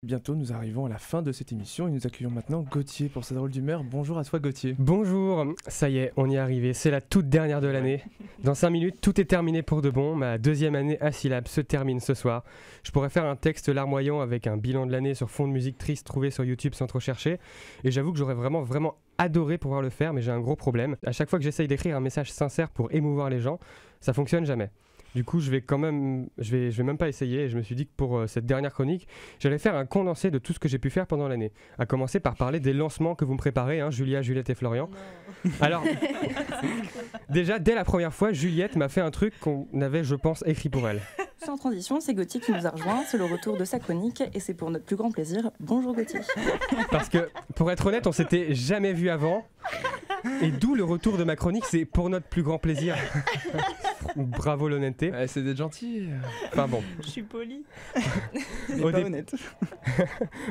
Bientôt, nous arrivons à la fin de cette émission et nous accueillons maintenant Gauthier pour sa drôle d'humeur. Bonjour à toi Gauthier. Bonjour, ça y est, on y est arrivé, c'est la toute dernière de l'année. Dans 5 minutes, tout est terminé pour de bon. Ma deuxième année à syllabes se termine ce soir. Je pourrais faire un texte larmoyant avec un bilan de l'année sur fond de musique triste trouvé sur YouTube sans trop chercher. Et j'avoue que j'aurais vraiment adoré pouvoir le faire, mais j'ai un gros problème. À chaque fois que j'essaye d'écrire un message sincère pour émouvoir les gens, ça fonctionne jamais. Du coup, je vais même pas essayer et je me suis dit que pour cette dernière chronique, j'allais faire un condensé de tout ce que j'ai pu faire pendant l'année. À commencer par parler des lancements que vous me préparez, hein, Julia, Juliette et Florian. Non. Alors, déjà, dès la première fois, Juliette m'a fait un truc qu'on avait, je pense, écrit pour elle. Sans transition, c'est Gauthier qui nous a rejoint, c'est le retour de sa chronique et c'est pour notre plus grand plaisir. Bonjour Gauthier. Parce que, pour être honnête, on s'était jamais vu avant. Et d'où le retour de ma chronique, c'est pour notre plus grand plaisir. Bravo l'honnêteté. C'est d'être gentil. Enfin bon. Je suis poli. Honnête.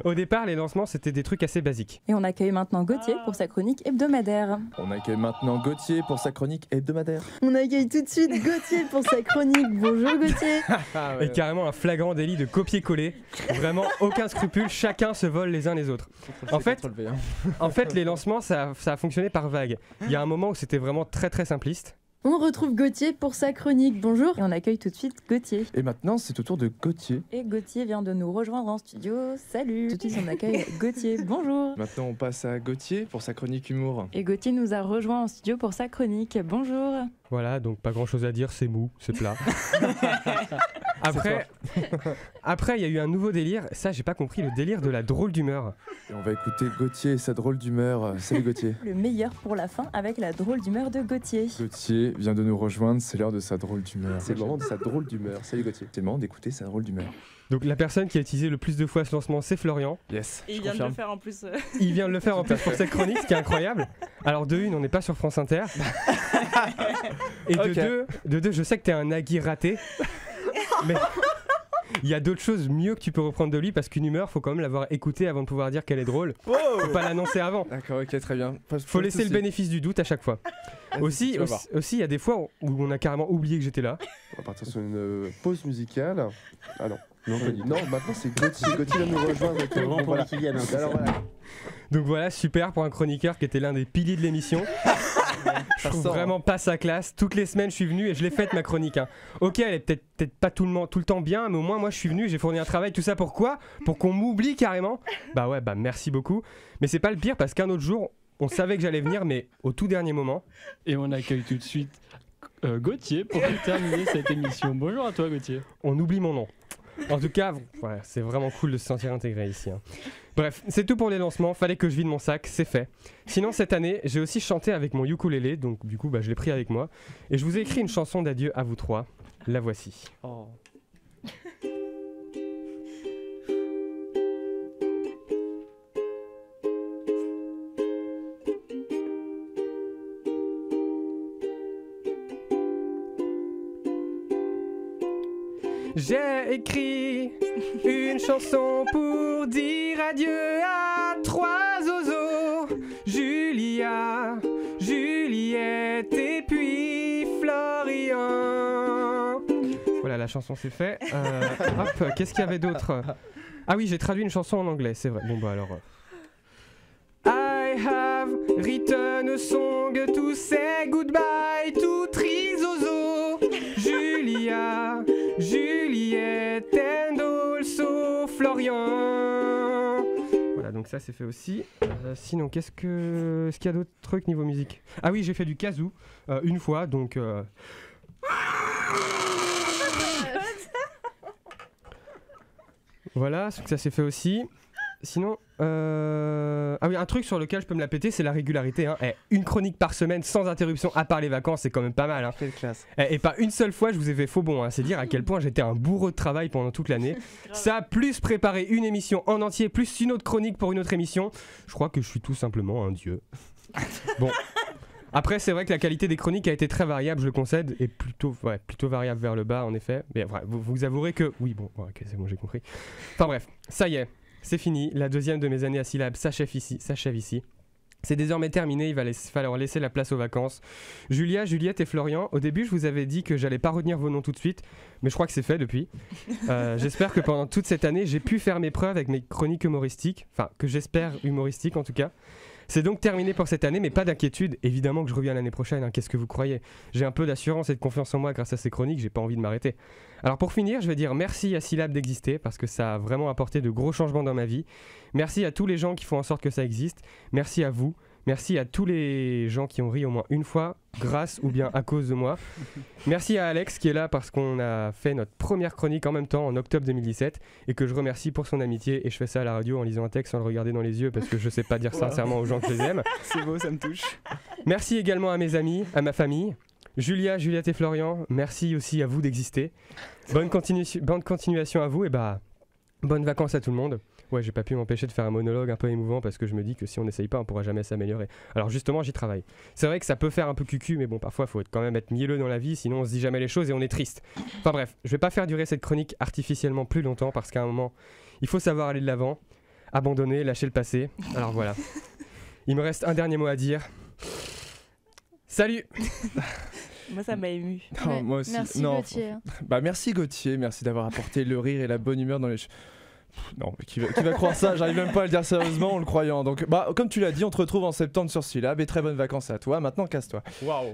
Au départ, les lancements, c'était des trucs assez basiques. Et on accueille maintenant Gauthier pour sa chronique hebdomadaire. On accueille maintenant Gauthier pour sa chronique hebdomadaire. On accueille tout de suite Gauthier pour sa chronique. Bonjour Gauthier. Ouais. Et carrément un flagrant délit de copier-coller. Vraiment aucun scrupule, chacun se vole les uns les autres. En fait, les lancements, ça a fonctionné par vagues. Il y a un moment où c'était vraiment très très simpliste. On retrouve Gauthier pour sa chronique. Bonjour. Et on accueille tout de suite Gauthier. Et maintenant, c'est au tour de Gauthier. Et Gauthier vient de nous rejoindre en studio. Salut. Tout de suite, on accueille Gauthier. Bonjour. Maintenant, on passe à Gauthier pour sa chronique humour. Et Gauthier nous a rejoint en studio pour sa chronique. Bonjour. Voilà, donc pas grand chose à dire, c'est mou, c'est plat. Après, il y a eu un nouveau délire. Ça, j'ai pas compris, le délire de la drôle d'humeur. Et on va écouter Gauthier et sa drôle d'humeur. Salut Gauthier. Le meilleur pour la fin avec la drôle d'humeur de Gauthier. Gauthier vient de nous rejoindre, c'est l'heure de sa drôle d'humeur. C'est le moment de sa drôle d'humeur. Salut Gauthier. C'est le moment d'écouter sa drôle d'humeur. Donc la personne qui a utilisé le plus de fois ce lancement, c'est Florian. Yes. Et il vient de le faire en plus. Il vient de le faire en plus pour cette chronique, ce qui est incroyable. Alors de une, on n'est pas sur France Inter. Et de deux, je sais que t'es un Nagui raté. Mais il y a d'autres choses mieux que tu peux reprendre de lui parce qu'une humeur, faut quand même l'avoir écoutée avant de pouvoir dire qu'elle est drôle. Wow. Faut pas l'annoncer avant. D'accord, ok, très bien. Faut laisser le bénéfice du doute à chaque fois. Aussi, il y a des fois où on a carrément oublié que j'étais là. On va partir sur une pause musicale. Ah non, non, maintenant c'est Gauthier. Gauthier va nous rejoindre. C'est vraiment pour les Kylian. Alors voilà. Donc voilà, super pour un chroniqueur qui était l'un des piliers de l'émission. Je trouve vraiment pas sa classe. Toutes les semaines, je suis venu et je l'ai faite ma chronique. Hein. Ok, elle est peut-être pas tout le temps bien, mais au moins moi je suis venu, j'ai fourni un travail, tout ça pourquoi ? Pour qu'on m'oublie carrément. Bah ouais, bah merci beaucoup. Mais c'est pas le pire parce qu'un autre jour, on savait que j'allais venir, mais au tout dernier moment. Et on accueille tout de suite Gauthier pour terminer cette émission. Bonjour à toi Gauthier. On oublie mon nom. En tout cas, ouais, c'est vraiment cool de se sentir intégré ici. Hein. Bref, c'est tout pour les lancements, fallait que je vide mon sac, c'est fait. Sinon, cette année, j'ai aussi chanté avec mon ukulélé, donc du coup, je l'ai pris avec moi. Et je vous ai écrit une chanson d'adieu à vous trois. La voici. Oh. J'ai écrit une chanson pour dire adieu à trois zozos. Julia, Juliette et puis Florian. Voilà, la chanson c'est fait. Hop, qu'est-ce qu'il y avait d'autre ? Ah oui, j'ai traduit une chanson en anglais, c'est vrai. Bon bah alors... I have written a song to say goodbye to three zozos. Julia, Juliette and also Florian. Voilà, donc ça c'est fait aussi. Sinon, est-ce qu'il y a d'autres trucs niveau musique ? Ah oui, j'ai fait du kazoo une fois, donc... Voilà, ça c'est fait aussi. Sinon, ah oui, un truc sur lequel je peux me la péter, c'est la régularité. Hein. Une chronique par semaine sans interruption, à part les vacances, c'est quand même pas mal. Hein. Quelle classe. Et pas une seule fois, je vous ai fait faux bon. Hein. C'est dire à quel point j'étais un bourreau de travail pendant toute l'année. Ça, plus préparer une émission en entier, plus une autre chronique pour une autre émission. Je crois que je suis tout simplement un dieu. Bon. Après, c'est vrai que la qualité des chroniques a été très variable, je le concède, et plutôt variable vers le bas, en effet. Mais vous avouerez que... Oui, bon, ok, c'est bon, j'ai compris. Enfin bref, ça y est. C'est fini, la deuxième de mes années à syllabes s'achève ici. C'est désormais terminé, il va falloir laisser la place aux vacances. Julia, Juliette et Florian, au début je vous avais dit que j'allais pas retenir vos noms tout de suite, mais je crois que c'est fait depuis. J'espère que pendant toute cette année, j'ai pu faire mes preuves avec mes chroniques humoristiques, enfin que j'espère humoristiques en tout cas. C'est donc terminé pour cette année, mais pas d'inquiétude, évidemment que je reviens l'année prochaine, hein, qu'est-ce que vous croyez? J'ai un peu d'assurance et de confiance en moi grâce à ces chroniques, j'ai pas envie de m'arrêter. Alors pour finir, je vais dire merci à Syllab d'exister, parce que ça a vraiment apporté de gros changements dans ma vie. Merci à tous les gens qui font en sorte que ça existe, merci à vous. Merci à tous les gens qui ont ri au moins une fois, grâce ou bien à cause de moi. Merci à Alex qui est là parce qu'on a fait notre première chronique en même temps en octobre 2017 et que je remercie pour son amitié. Et je fais ça à la radio en lisant un texte sans le regarder dans les yeux parce que je sais pas dire sincèrement aux gens que je les aime. C'est beau, ça me touche. Merci également à mes amis, à ma famille. Julia, Juliette et Florian, merci aussi à vous d'exister. Bonne continuation à vous et bonnes vacances à tout le monde. Ouais, j'ai pas pu m'empêcher de faire un monologue un peu émouvant parce que je me dis que si on n'essaye pas, on pourra jamais s'améliorer. Alors justement, j'y travaille. C'est vrai que ça peut faire un peu cucu, mais bon, parfois, il faut quand même être mielleux dans la vie, sinon on se dit jamais les choses et on est triste. Enfin bref, je vais pas faire durer cette chronique artificiellement plus longtemps parce qu'à un moment, il faut savoir aller de l'avant, abandonner, lâcher le passé. Alors voilà. Il me reste un dernier mot à dire. Salut! Moi, ça m'a ému. Non, moi aussi. Merci Gauthier. Merci Gauthier, merci d'avoir apporté le rire et la bonne humeur dans les... Non, mais qui va croire ça? J'arrive même pas à le dire sérieusement en le croyant. Donc, comme tu l'as dit, on te retrouve en septembre sur Syllab et très bonnes vacances à toi. Maintenant, casse-toi. Waouh!